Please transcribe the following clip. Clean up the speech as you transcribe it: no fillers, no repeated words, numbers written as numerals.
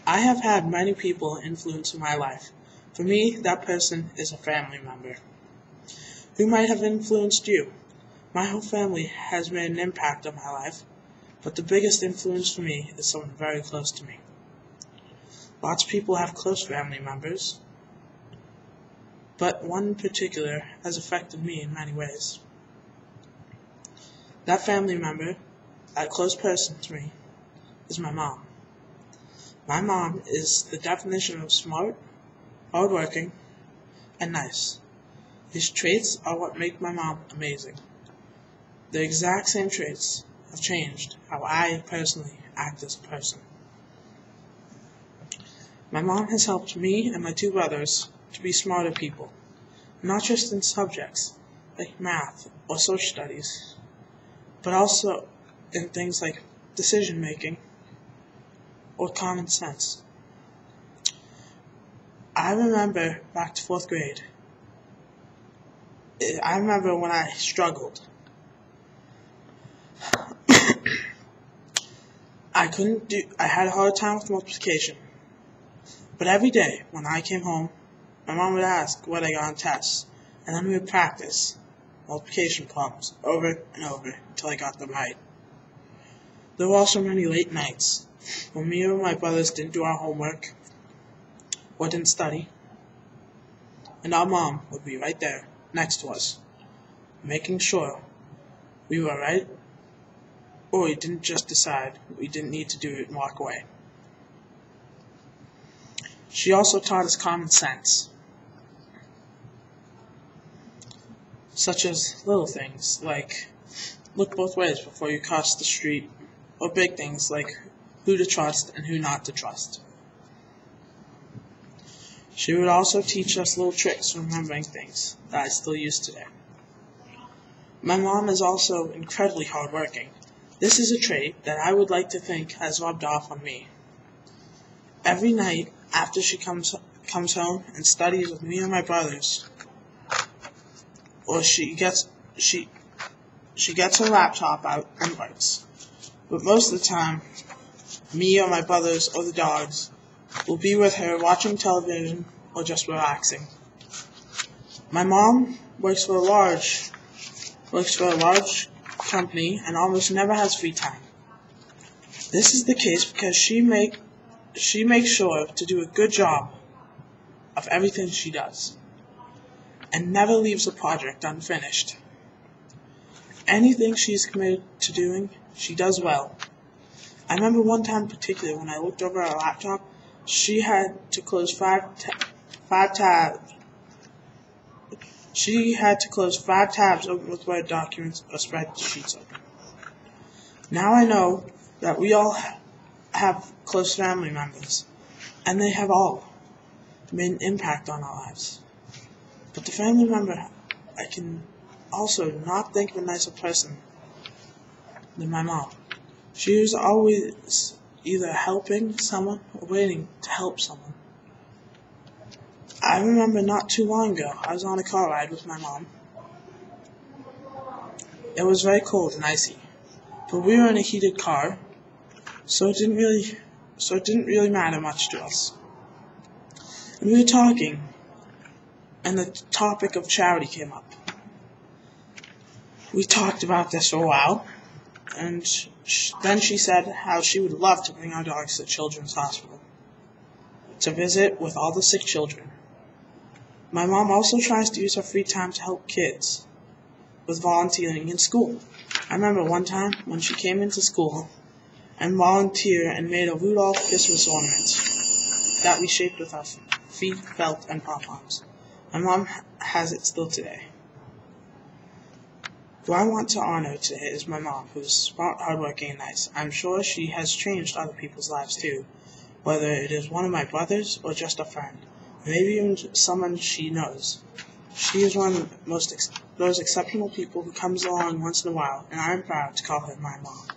I have had many people influence my life. For me, that person is a family member. Who might have influenced you? My whole family has made an impact on my life, but the biggest influence for me is someone very close to me. Lots of people have close family members, but one in particular has affected me in many ways. That family member, that close person to me, is my mom. My mom is the definition of smart, hardworking, and nice. These traits are what make my mom amazing. The exact same traits have changed how I personally act as a person. My mom has helped me and my two brothers to be smarter people, not just in subjects like math or social studies, but also in things like decision making or common sense. I remember back to 4th grade. I remember when I struggled. I had a hard time with multiplication. But every day when I came home, my mom would ask what I got on tests, and then we would practice multiplication problems over and over until I got them right. There were also many late nights when me or my brothers didn't do our homework or didn't study, and our mom would be right there next to us, making sure we were right or we didn't just decide we didn't need to do it and walk away. She also taught us common sense, such as little things like look both ways before you cross the street, or big things like who to trust and who not to trust. She would also teach us little tricks for remembering things that I still use today. My mom is also incredibly hardworking. This is a trait that I would like to think has rubbed off on me. Every night after she comes home and studies with me and my brothers, or she gets her laptop out and works. But most of the time, me or my brothers or the dogs will be with her watching television or just relaxing. My mom works for a large company and almost never has free time. This is the case because she makes sure to do a good job of everything she does and never leaves a project unfinished. Anything she's committed to doing, she does well. I remember one time in particular when I looked over her laptop, she had to close five tabs. She had to close 5 tabs open with Word documents or spreadsheets open. Now I know that we all have close family members, and they have all made an impact on our lives. But the family member I can also not think of a nicer person than my mom. She was always either helping someone or waiting to help someone. I remember not too long ago, I was on a car ride with my mom. It was very cold and icy, but we were in a heated car, so it didn't really matter much to us. And we were talking, and the topic of charity came up. We talked about this for a while, and then she said how she would love to bring our dogs to Children's Hospital to visit with all the sick children. My mom also tries to use her free time to help kids with volunteering in school. I remember one time when she came into school and volunteered and made a Rudolph Christmas ornament that we shaped with our feet, felt, and pom-poms. My mom has it still today. Who I want to honor today is my mom, who is smart, hardworking, and nice. I'm sure she has changed other people's lives too, whether it is one of my brothers or just a friend, or maybe even someone she knows. She is one of those exceptional people who comes along once in a while, and I am proud to call her my mom.